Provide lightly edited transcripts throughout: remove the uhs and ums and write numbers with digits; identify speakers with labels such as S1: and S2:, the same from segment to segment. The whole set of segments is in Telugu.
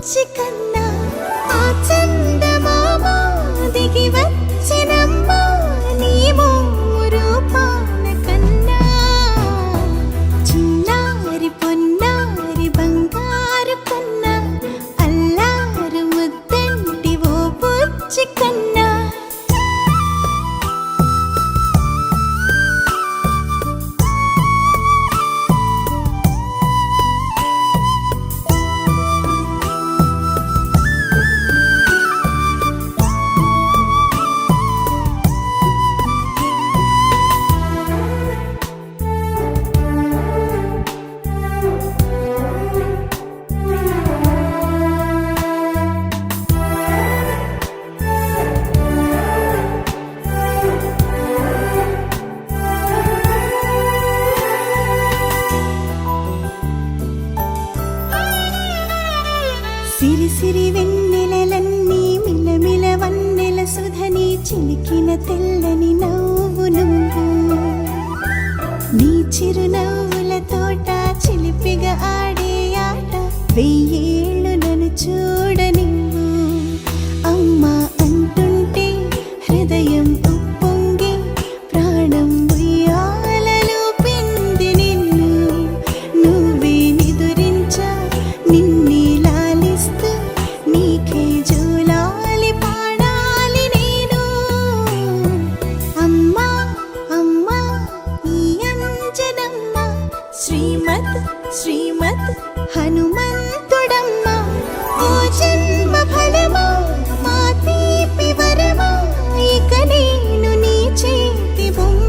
S1: బుచ్చి కన్నా ఆ చందమామ దిగి వచ్చినమ్మ నీ రూపాల కన్నా చిన్నారి పొన్నారి బంగారు కన్నా అల్లారు ముద్దంటి ఓ బుచ్చి కన్నా సిరి సిరి వెన్నెలలన్నీ మిలమిల వన్నెల సుధని చిలికిన తెల్లని నవ్వు నువ్వు నీ చిరునవ్వుల తోట చిలిపిగా ఆడే ఆట వెయ్యేళ్ళు నన్ను చూడనివ్వు అమ్మా అంటుంటే హృదయం ఉప్పొంగి ప్రాణం ఉయ్యాలలో పిండి నిన్ను నువ్వే నిదురించా నిన్నే నీకే జూలాలి పాడాలి నేను అమ్మా అమ్మా ఈ అంజనమ్మ శ్రీమద్ శ్రీమద్ హనుమంతుడమ్మ ఓ జన్మ ఫలమా మా తీపి వరమా ఇక నేను నీ చేతి బొమ్మ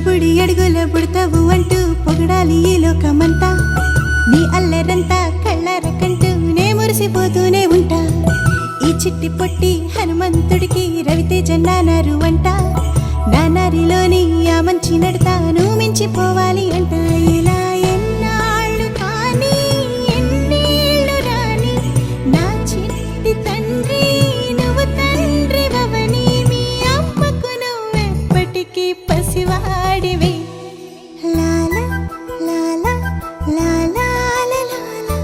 S1: బుడి అడుగుల బుడతావు అంటూ పొగడాలి ఈ లోకమంతా నీ అల్లరంతా కళ్ళారకంటూ నే మురిసిపోతూనే ఉంటా ఈ చిట్టి పొట్టి హనుమంతుడికి రవితేజ నానారు అంట నానారిలోని ఆ మంచి నడతాను మించిపోవాలి అంట ఇలా ఎన్నాళ్ళు కానీ ఎన్నేళ్ళు రాని నా చిట్టి తండ్రి నువ్వు తండ్రి వవని మీ అమ్మకు నువ్వెప్పటికీ పసివాడివి లాలా లాలా లాలా లాలా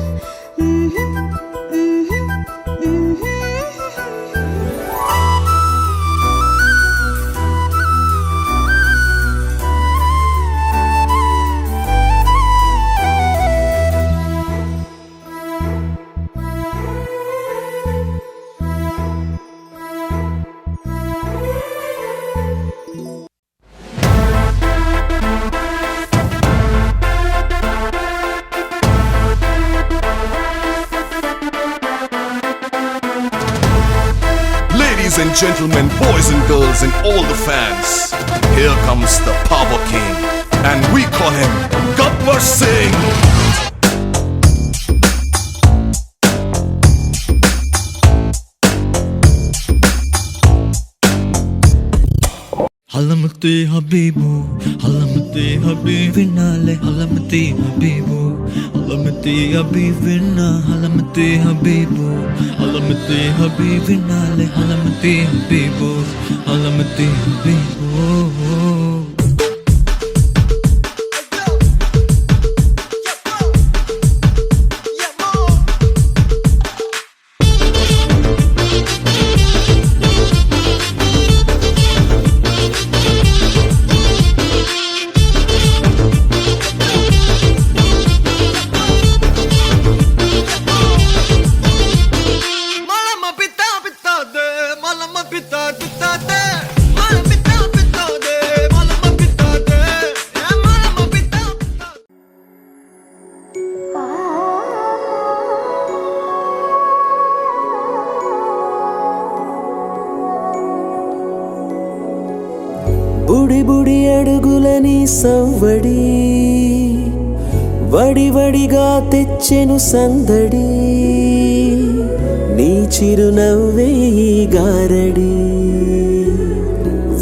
S2: Ladies and gentlemen, boys and girls and all the fans, here comes the Power King and we call him Gabbar Singh.
S3: Halamati Habibu, Halamati Habibinale, Halamati Habibu, Halamati Habibina, Halamati Habibu, Halamati Habibinale, Halamati Habibu, Halamati Habibu.
S4: బుడి బుడి అడుగులని సవ్వడి వడి వడిగా తెచ్చెను సందడి నీ చిరునవ్వే ఈ గారడి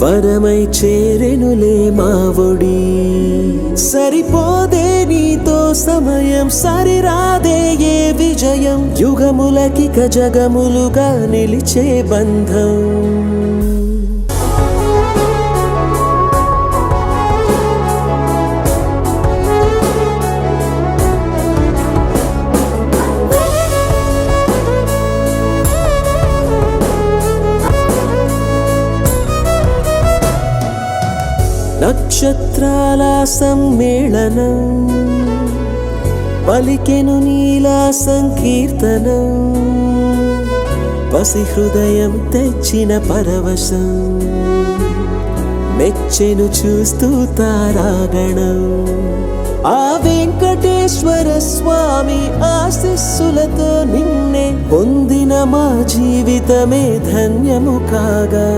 S4: వరమై చేరెనులే మా ఒడి సరిపోదే నీ సమయం సరిరాదే ఏ విజయం యుగములకి జగములుగా నిలిచే బంధం నక్షత్రాల సమ్మేళనం పలికెను నీలా సంకీర్తనం పసి హృదయం తెచ్చిన పరవశం మెచ్చెను చూస్తూ తారాగణం ఆ వెంకటేశ్వర స్వామి ఆశీస్సులతో నిన్నే పొందిన మా జీవితమే ధన్యము కాగా